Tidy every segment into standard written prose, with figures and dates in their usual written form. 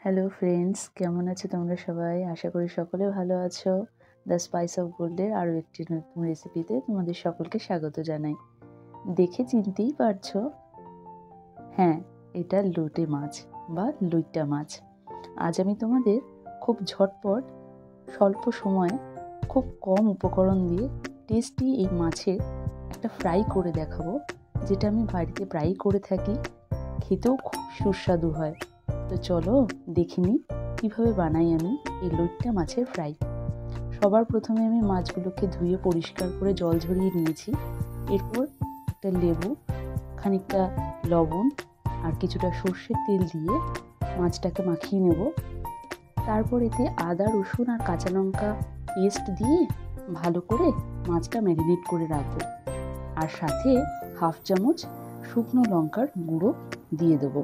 Hello friends, কেমন আছো তোমরা সবাই? আশা করি সকলে ভালো আছো। দ্য স্পাইস অফ গোল্ডের আরও একটি নতুন রেসিপিতে তোমাদের সকলকে স্বাগত জানাই। দেখে চিনতেই পারছো, হ্যাঁ, এটা লোটে মাছ বা লইট্টা মাছ। আজ আমি তোমাদের খুব ঝটপট, স্বল্প সময়ে, খুব কম উপকরণ দিয়ে টেস্টি এই মাছের একটা ফ্রাই করে দেখাবো, যেটা আমি বাড়িতে প্রায়ই করে থাকি। খেতেও খুব সুস্বাদু হয়। তো চলো দেখে নিই কীভাবে বানাই আমি এই লইট্টা মাছের ফ্রাই। সবার প্রথমে আমি মাছগুলোকে ধুয়ে পরিষ্কার করে জল ঝরিয়ে নিয়েছি। এরপর একটা লেবু, খানিকটা লবণ আর কিছুটা সর্ষের তেল দিয়ে মাছটাকে মাখিয়ে নেব। তারপর এতে আদা, রসুন আর কাঁচা লঙ্কা পেস্ট দিয়ে ভালো করে মাছটা ম্যারিনেট করে রাখবো। আর সাথে হাফ চামচ শুকনো লঙ্কার গুঁড়ো দিয়ে দেবো।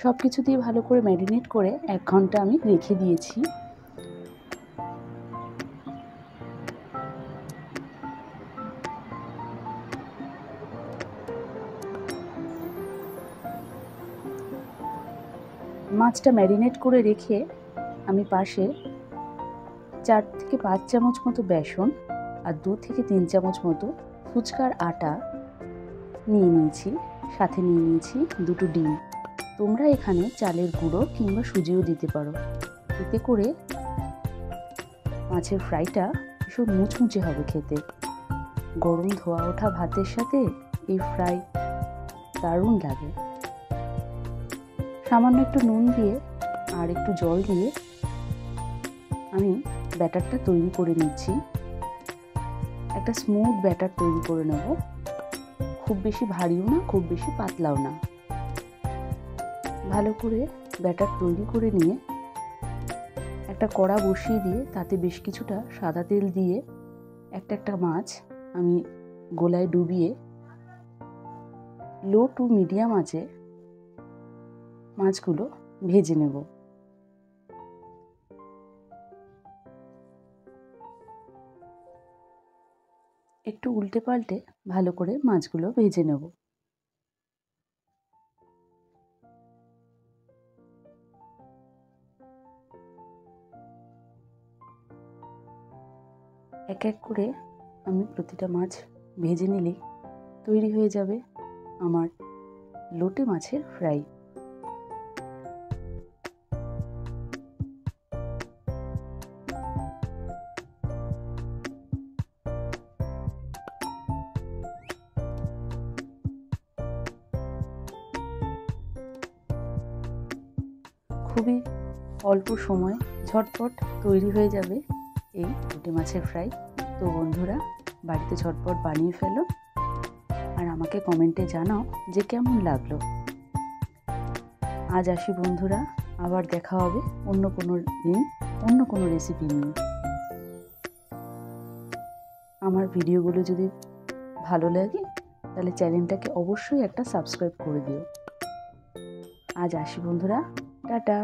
সব কিছু দিয়ে ভালো করে ম্যারিনেট করে 1 ঘন্টা আমি রেখে দিয়েছি। মাছটা ম্যারিনেট করে রেখে আমি পাশে 4 থেকে 5 চামচ মতো বেসন আর 2 থেকে 3 চামচ মতো ফুচকার আটা নিয়ে নিয়েছি। সাথে নিয়ে নিয়েছি 2টো ডিম। তোমরা এখানে চালের গুঁড়ো কিংবা সুজিও দিতে পারো। এতে করে মাছের ফ্রাইটা ভীষণ মুচমুচে হবে খেতে। গরম ধোয়া ওঠা ভাতের সাথে এই ফ্রাই দারুণ লাগে। সামান্য একটু নুন দিয়ে আর একটু জল দিয়ে আমি ব্যাটারটা তৈরি করে নিচ্ছি। একটা স্মুথ ব্যাটার তৈরি করে নেব। খুব বেশি ভারীও না, খুব বেশি পাতলাও না। ভালো করে ব্যাটার তৈরি করে নিয়ে একটা কড়া বসিয়ে দিয়ে তাতে বেশ কিছুটা সাদা তেল দিয়ে একটা মাছ আমি গোলায় ডুবিয়ে লো টু মিডিয়াম আঁচে মাছগুলো ভেজে নেব। একটু উল্টে পাল্টে ভালো করে মাছগুলো ভেজে নেব। এক এক করে আমি প্রতিটা মাছ ভেজে নিলেই তৈরি হয়ে যাবে আমার লোটে মাছের ফ্রাই। খুবই অল্প সময় ঝটপট তৈরি হয়ে যাবে এই লোটে মাছের ফ্রাই। তো বন্ধুরা, বাড়িতে ঝটপট বানিয়ে ফেলো আর আমাকে কমেন্টে জানাও যে কেমন লাগলো। আজ আসি বন্ধুরা, আবার দেখা হবে অন্য কোনো দিন অন্য কোনো রেসিপি নিয়ে। আমার ভিডিওগুলো যদি ভালো লাগে তাহলে চ্যানেলটাকে অবশ্যই একটা সাবস্ক্রাইব করে দিও। আজ আসি বন্ধুরা, টাটা।